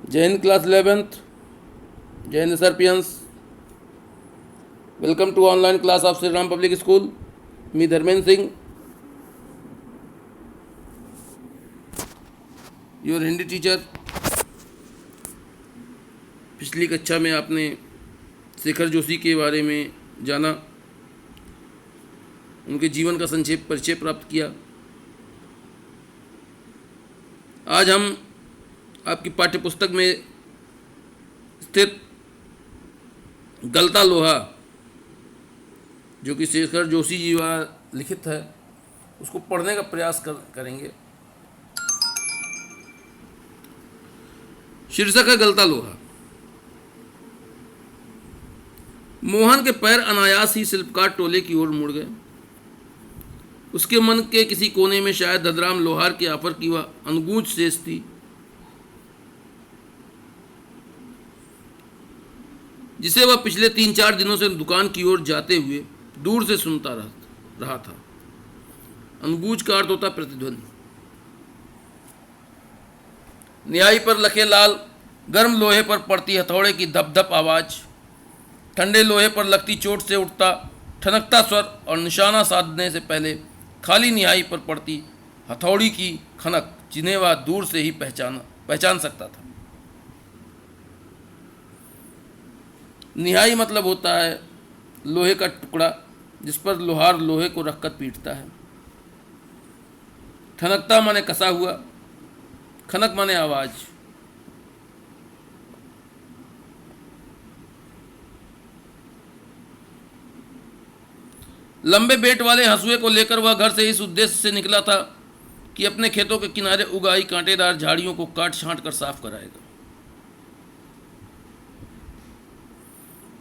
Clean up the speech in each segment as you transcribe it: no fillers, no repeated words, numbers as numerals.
जय Hind class 11th। जय हिंद सर्पियंस। Welcome to online class of Shri Ram Public School. Me Dharmendra Singh, your Hindi teacher. पिछली कक्षा में आपने शेखर जोशी के बारे में जाना, उनके जीवन का संक्षेप परिचय प्राप्त किया। आज हम आपकी पाठ्यपुस्तक में स्थित गलता लोहा, जो कि शेखर जोशी जी द्वारा लिखित है, उसको पढ़ने का प्रयास करेंगे। शीर्षक है गलता लोहा। मोहन के पैर अनायास ही शिल्पकार टोले की ओर मुड़ गए। उसके मन के किसी कोने में शायद ददराम लोहार के ऑफर की वह अनगूंज शेष थी, जिसे वह पिछले 3-4 दिनों से दुकान की ओर जाते हुए दूर से सुनता रहा था। अनगूंज का अर्थ होता प्रतिध्वनि। न्यायी पर लखे लाल गर्म लोहे पर पड़ती हथौड़े की धप धप आवाज, ठंडे लोहे पर लगती चोट से उठता ठनकता स्वर और निशाना साधने से पहले खाली न्यायी पर पड़ती हथौड़ी की खनक, जिन्हें वह दूर से ही पहचान सकता था। निहाई मतलब होता है लोहे का टुकड़ा जिस पर लोहार लोहे को रखकर पीटता है। ठनकता माने कसा हुआ, खनक माने आवाज। लंबे बेट वाले हंसुए को लेकर वह घर से इस उद्देश्य से निकला था कि अपने खेतों के किनारे उगाई कांटेदार झाड़ियों को काट छांट कर साफ कराएगा।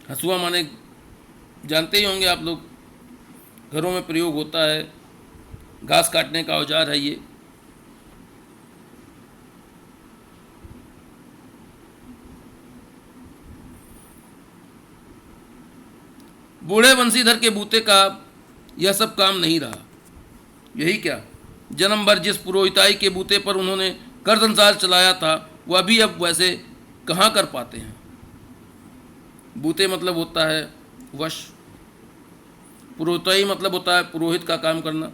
हंसुआ माने जानते ही होंगे आप लोग, घरों में प्रयोग होता है, घास काटने का औजार है ये। बूढ़े बंसीधर के बूते का यह सब काम नहीं रहा। यही क्या, जन्म भर जिस पुरोहिताई के बूते पर उन्होंने कर संसार चलाया था, वह भी अब वैसे कहाँ कर पाते हैं। बूते मतलब होता है वश, पुरोहिताई मतलब होता है पुरोहित का काम करना।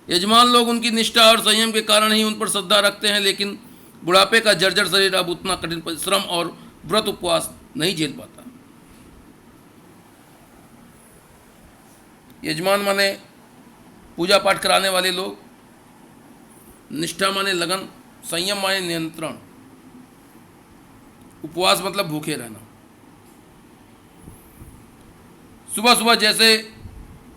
यजमान लोग उनकी निष्ठा और संयम के कारण ही उन पर श्रद्धा रखते हैं, लेकिन बुढ़ापे का जर्जर शरीर अब उतना कठिन परिश्रम और व्रत उपवास नहीं झेल पाता। यजमान माने पूजा पाठ कराने वाले लोग, निष्ठा माने लगन, संयम माने नियंत्रण, उपवास मतलब भूखे रहना। सुबह सुबह जैसे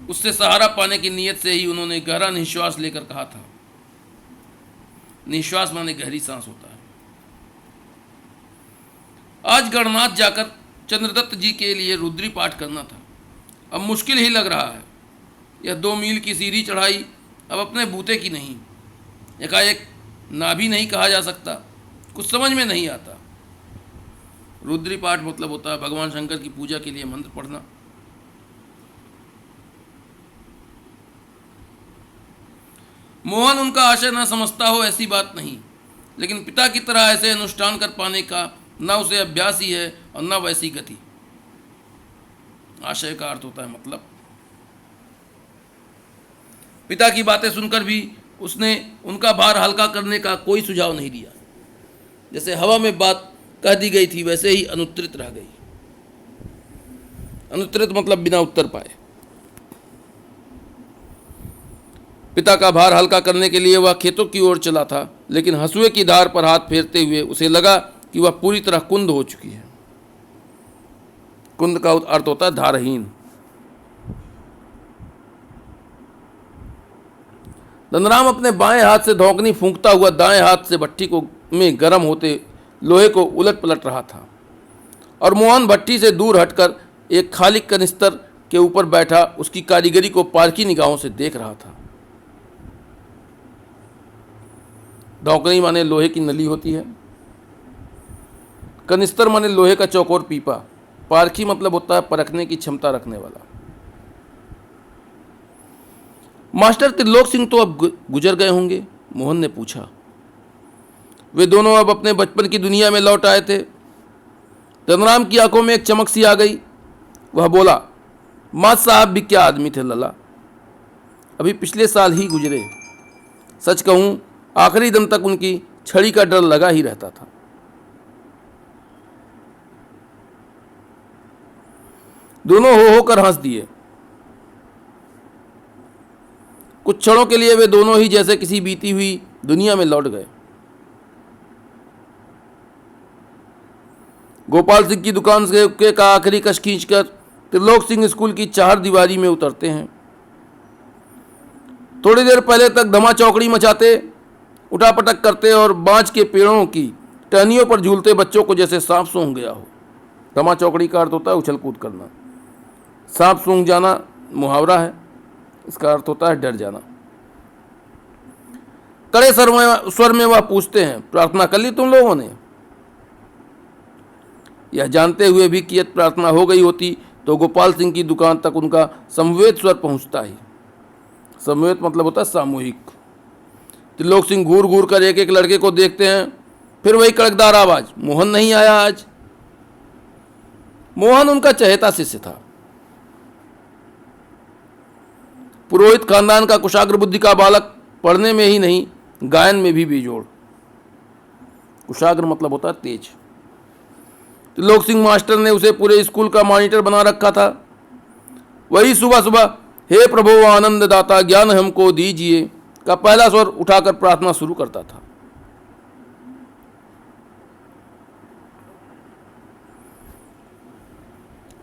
उससे सहारा पाने की नीयत से ही उन्होंने गहरा निश्वास लेकर कहा था। निश्वास माने गहरी सांस होता है। आज गणनाथ जाकर चंद्रदत्त जी के लिए रुद्री पाठ करना था। अब मुश्किल ही लग रहा है। यह 2 मील की सीढ़ी चढ़ाई अब अपने बूते की नहीं। एकाएक ना भी नहीं कहा जा सकता, कुछ समझ में नहीं आता। रुद्री पाठ मतलब होता है भगवान शंकर की पूजा के लिए मंत्र पढ़ना। मोहन उनका आशय न समझता हो ऐसी बात नहीं, लेकिन पिता की तरह ऐसे अनुष्ठान कर पाने का न उसे अभ्यास ही है और न वैसी गति। आशय का अर्थ होता है मतलब। पिता की बातें सुनकर भी उसने उनका भार हल्का करने का कोई सुझाव नहीं दिया। जैसे हवा में बात कह दी गई थी वैसे ही अनुत्तरित रह गई। अनुत्तरित मतलब बिना उत्तर पाए। पिता का भार हल्का करने के लिए वह खेतों की ओर चला था, लेकिन हंसुए की धार पर हाथ फेरते हुए उसे लगा कि वह पूरी तरह कुंद हो चुकी है। कुंद का अर्थ होता है धारहीन। धनराम अपने बाएं हाथ से धौंकनी फूंकता हुआ दाएं हाथ से भट्टी को में गर्म होते लोहे को उलट पलट रहा था, और मोहन भट्टी से दूर हटकर एक खाली कनिस्तर के ऊपर बैठा उसकी कारीगरी को पारखी निगाहों से देख रहा था। धौंकनी माने लोहे की नली होती है। कनिस्तर माने लोहे का चौकोर पीपा। पारखी मतलब होता है परखने की क्षमता रखने वाला। मास्टर त्रिलोक सिंह तो अब गुजर गए होंगे, मोहन ने पूछा। वे दोनों अब अपने बचपन की दुनिया में लौट आए थे। धनराम की आंखों में एक चमक सी आ गई। वह बोला, माँ साहब भी क्या आदमी थे लला, अभी पिछले साल ही गुजरे। सच कहूँ आखिरी दम तक उनकी छड़ी का डर लगा ही रहता था। दोनों हो कर हंस दिए। कुछ क्षणों के लिए वे दोनों ही जैसे किसी बीती हुई दुनिया में लौट गए। गोपाल सिंह की दुकान से का आखिरी कश खींचकर त्रिलोक सिंह स्कूल की चार दीवारी में उतरते हैं। थोड़ी देर पहले तक धमा चौकड़ी मचाते, उठापटक करते और बांज के पेड़ों की टहनियों पर झूलते बच्चों को जैसे सांप सूंघ गया हो। धमा चौकड़ी का अर्थ होता है उछल कूद करना। सांप सूंघ जाना मुहावरा है, इसका अर्थ होता है डर जाना। कड़े स्वर में वह पूछते हैं, प्रार्थना कर ली तुम लोगों ने? यह जानते हुए भी कि यदि प्रार्थना हो गई होती तो गोपाल सिंह की दुकान तक उनका समवेत स्वर पहुंचता ही। समवेत मतलब होता है सामूहिक। त्रिलोक सिंह घूर घूर कर एक एक लड़के को देखते हैं, फिर वही कड़कदार आवाज, मोहन नहीं आया आज। मोहन उनका चहेता शिष्य था। पुरोहित खानदान का कुशाग्र बुद्धि का बालक, पढ़ने में ही नहीं गायन में भी बेजोड़। कुशाग्र मतलब होता है तेज। त्रिलोक सिंह मास्टर ने उसे पूरे स्कूल का मॉनिटर बना रखा था। वही सुबह सुबह हे प्रभु आनंद दाता ज्ञान हमको दीजिए का पहला स्वर उठाकर प्रार्थना शुरू करता था।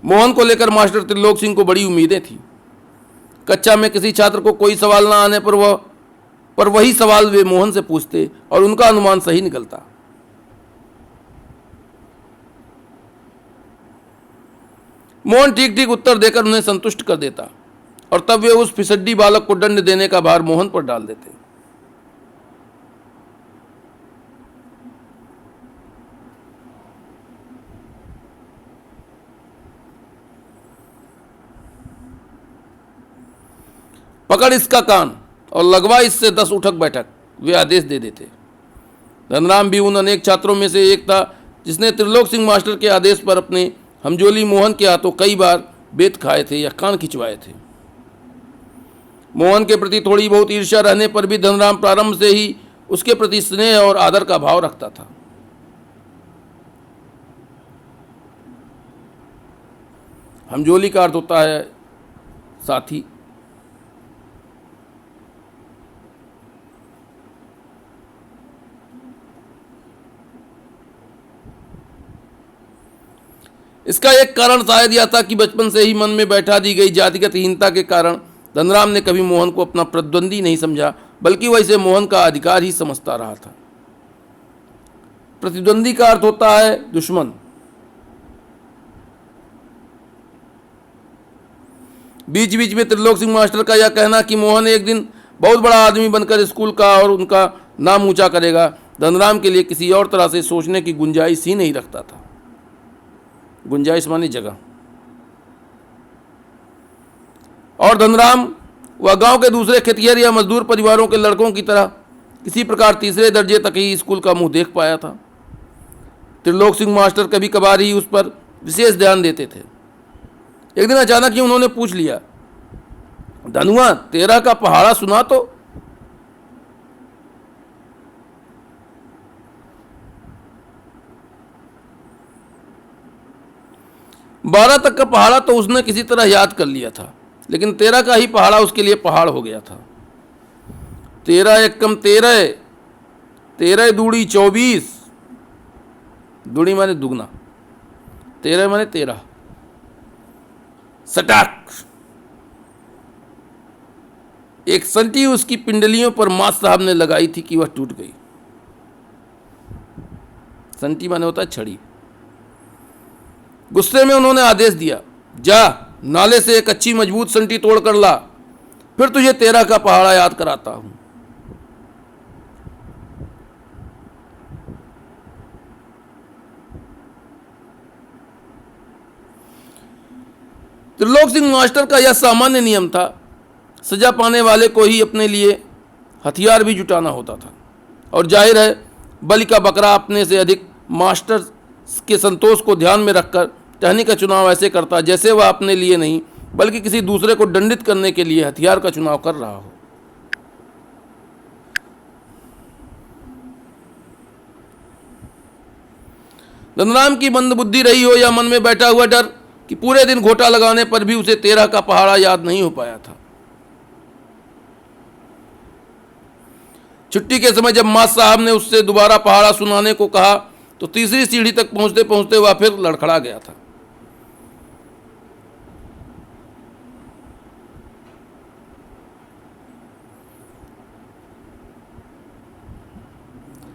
मोहन को लेकर मास्टर त्रिलोक सिंह को बड़ी उम्मीदें थी। कक्षा में किसी छात्र को कोई सवाल ना आने पर वही सवाल वे मोहन से पूछते और उनका अनुमान सही निकलता। मोहन ठीक ठीक उत्तर देकर उन्हें संतुष्ट कर देता और तब वे उस फिसड्डी बालक को दंड देने का भार मोहन पर डाल देते। पकड़ इसका कान और लगवा इससे 10 उठक बैठक, वे आदेश दे देते। धनराम भी उन अनेक छात्रों में से एक था जिसने त्रिलोक सिंह मास्टर के आदेश पर अपने हमजोली मोहन के हाथों कई बार बेत खाए थे या कान खिंचवाए थे। मोहन के प्रति थोड़ी बहुत ईर्ष्या रहने पर भी धनराम प्रारंभ से ही उसके प्रति स्नेह और आदर का भाव रखता था। हमजोली का अर्थ होता है साथी। इसका एक कारण शायद यह था कि बचपन से ही मन में बैठा दी गई जातिगत हीनता के कारण धनराम ने कभी मोहन को अपना प्रतिद्वंदी नहीं समझा, बल्कि वह इसे मोहन का अधिकार ही समझता रहा था। प्रतिद्वंदी का अर्थ होता है दुश्मन। बीच बीच में त्रिलोक सिंह मास्टर का यह कहना कि मोहन एक दिन बहुत बड़ा आदमी बनकर स्कूल का और उनका नाम ऊंचा करेगा, धनराम के लिए किसी और तरह से सोचने की गुंजाइश ही नहीं रखता था। गुंजाइश मानी जगह। और धनराम वह गांव के दूसरे खेतिहर या मजदूर परिवारों के लड़कों की तरह किसी प्रकार तीसरे दर्जे तक ही स्कूल का मुंह देख पाया था। त्रिलोक सिंह मास्टर कभी कभार ही उस पर विशेष ध्यान देते थे। एक दिन अचानक ही उन्होंने पूछ लिया, धनुआ 13 का पहाड़ा सुना तो? बारह तक का पहाड़ा तो उसने किसी तरह याद कर लिया था, लेकिन 13 का ही पहाड़ा उसके लिए पहाड़ हो गया था। 13 एक कम 13, 13 दूड़ी 24, दूड़ी माने दुगना, 13 माने 13। सटाक एक संटी उसकी पिंडलियों पर मास साहब ने लगाई थी कि वह टूट गई। संटी माने होता है छड़ी। गुस्से में उन्होंने आदेश दिया, जा नाले से एक अच्छी मजबूत संटी तोड़ कर ला, फिर तुझे 13 का पहाड़ा याद कराता हूं। त्रिलोक सिंह मास्टर का यह सामान्य नियम था। सजा पाने वाले को ही अपने लिए हथियार भी जुटाना होता था, और जाहिर है बलि का बकरा अपने से अधिक मास्टर के संतोष को ध्यान में रखकर टहनी का चुनाव ऐसे करता जैसे वह अपने लिए नहीं बल्कि किसी दूसरे को दंडित करने के लिए हथियार का चुनाव कर रहा हो। धनराम की मंद बुद्धि रही हो या मन में बैठा हुआ डर कि पूरे दिन घोटा लगाने पर भी उसे 13 का पहाड़ा याद नहीं हो पाया था। छुट्टी के समय जब मास साहब ने उससे दोबारा पहाड़ा सुनाने को कहा तो तीसरी सीढ़ी तक पहुंचते पहुंचते वह फिर लड़खड़ा गया था।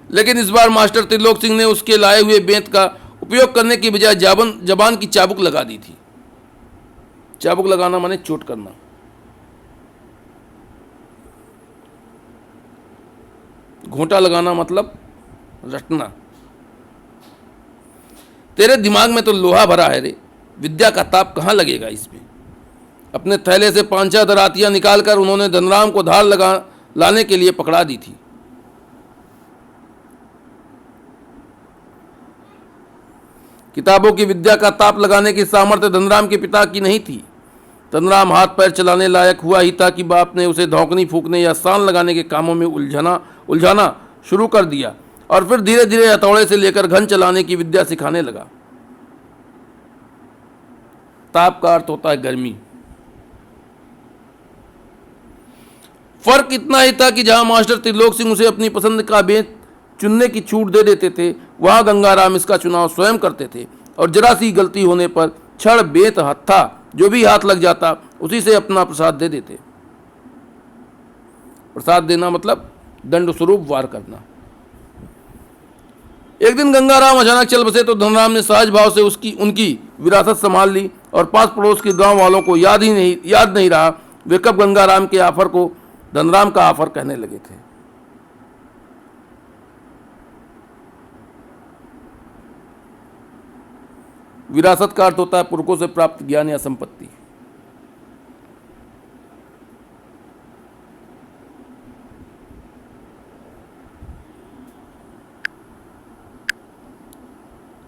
लेकिन इस बार मास्टर त्रिलोक सिंह ने उसके लाए हुए बेंत का उपयोग करने की बजाय जबान की चाबुक लगा दी थी। चाबुक लगाना माने चोट करना। घोंटा लगाना मतलब रटना। तेरे दिमाग में तो लोहा भरा है रे, विद्या का ताप कहां लगेगा इसमें। अपने थैले से 5-6 दरातियां निकालकर उन्होंने धनराम को धार लाने के लिए पकड़ा दी थी। किताबों की विद्या का ताप लगाने की सामर्थ्य धनराम के पिता की नहीं थी। धनराम हाथ पैर चलाने लायक हुआ ही था कि बाप ने उसे धौंकनी फूंकने या सान लगाने के कामों में उलझाना शुरू कर दिया और फिर धीरे धीरे हथौड़े से लेकर घन चलाने की विद्या सिखाने लगा। ताप का अर्थ होता है गर्मी। फर्क इतना ही था कि जहां मास्टर त्रिलोक सिंह उसे अपनी पसंद का बेंत चुनने की छूट दे देते थे, वहां गंगाराम इसका चुनाव स्वयं करते थे और जरा सी गलती होने पर छड़ बेंत हत्था जो भी हाथ लग जाता उसी से अपना प्रसाद दे देते। प्रसाद देना मतलब दंड स्वरूप वार करना। एक दिन गंगाराम अचानक चल बसे तो धनराम ने सहज भाव से उनकी विरासत संभाल ली और पास पड़ोस के गांव वालों को याद नहीं रहा वे कब गंगाराम के ऑफर को धनराम का ऑफर कहने लगे थे। विरासत का अर्थ होता है पुरखों से प्राप्त ज्ञान या संपत्ति।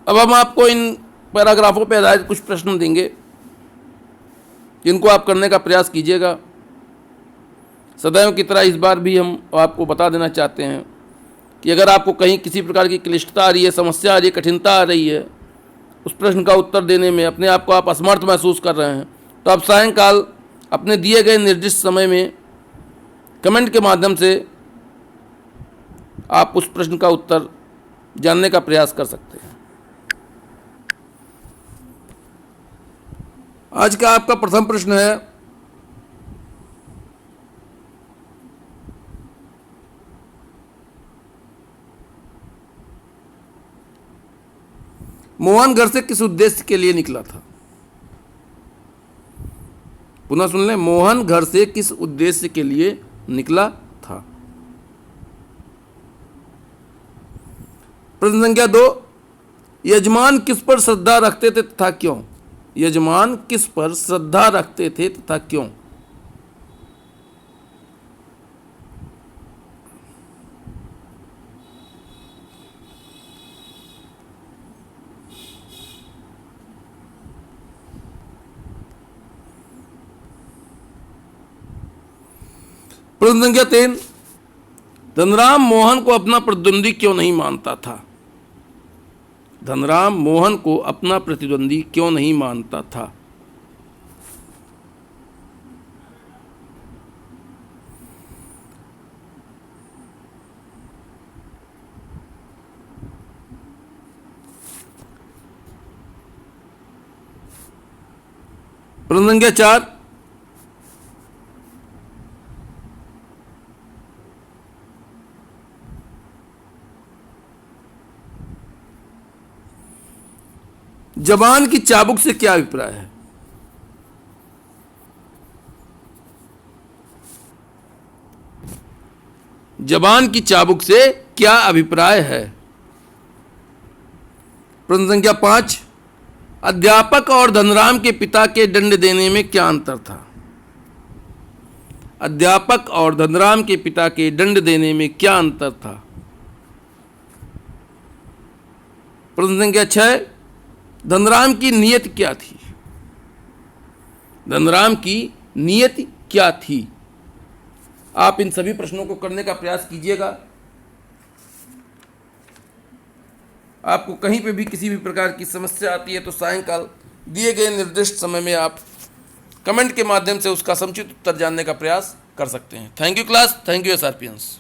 अब हम आपको इन पैराग्राफों पर आधारित कुछ प्रश्न देंगे जिनको आप करने का प्रयास कीजिएगा। सदैव की तरह इस बार भी हम आपको बता देना चाहते हैं कि अगर आपको कहीं किसी प्रकार की क्लिष्टता आ रही है, समस्या आ रही है, कठिनता आ रही है, उस प्रश्न का उत्तर देने में अपने आप को आप असमर्थ महसूस कर रहे हैं, तो आप सायंकाल अपने दिए गए निर्दिष्ट समय में कमेंट के माध्यम से आप उस प्रश्न का उत्तर जानने का प्रयास कर सकते हैं। आज का आपका प्रथम प्रश्न है, मोहन घर से किस उद्देश्य के लिए निकला था। पुनः सुन लें, मोहन घर से किस उद्देश्य के लिए निकला था। प्रश्न संख्या 2, यजमान किस पर श्रद्धा रखते थे तथा क्यों। यजमान किस पर श्रद्धा रखते थे तथा क्यों। प्रश्न संख्या 3, धनराम मोहन को अपना प्रतिद्वंदी क्यों नहीं मानता था। धनराम मोहन को अपना प्रतिद्वंदी क्यों नहीं मानता था। प्रश्न संख्या 4, जबान की चाबुक से क्या अभिप्राय है। जबान की चाबुक से क्या अभिप्राय है। प्रश्न संख्या 5, अध्यापक और धनराम के पिता के दंड देने में क्या अंतर था। अध्यापक और धनराम के पिता के दंड देने में क्या अंतर था। प्रश्न संख्या 6, धनराम की नियत क्या थी? धनराम की नियत क्या थी? आप इन सभी प्रश्नों को करने का प्रयास कीजिएगा। आपको कहीं पे भी किसी भी प्रकार की समस्या आती है तो सायंकाल दिए गए निर्दिष्ट समय में आप कमेंट के माध्यम से उसका समुचित उत्तर जानने का प्रयास कर सकते हैं। Thank you class, thank you एसआरपियंस।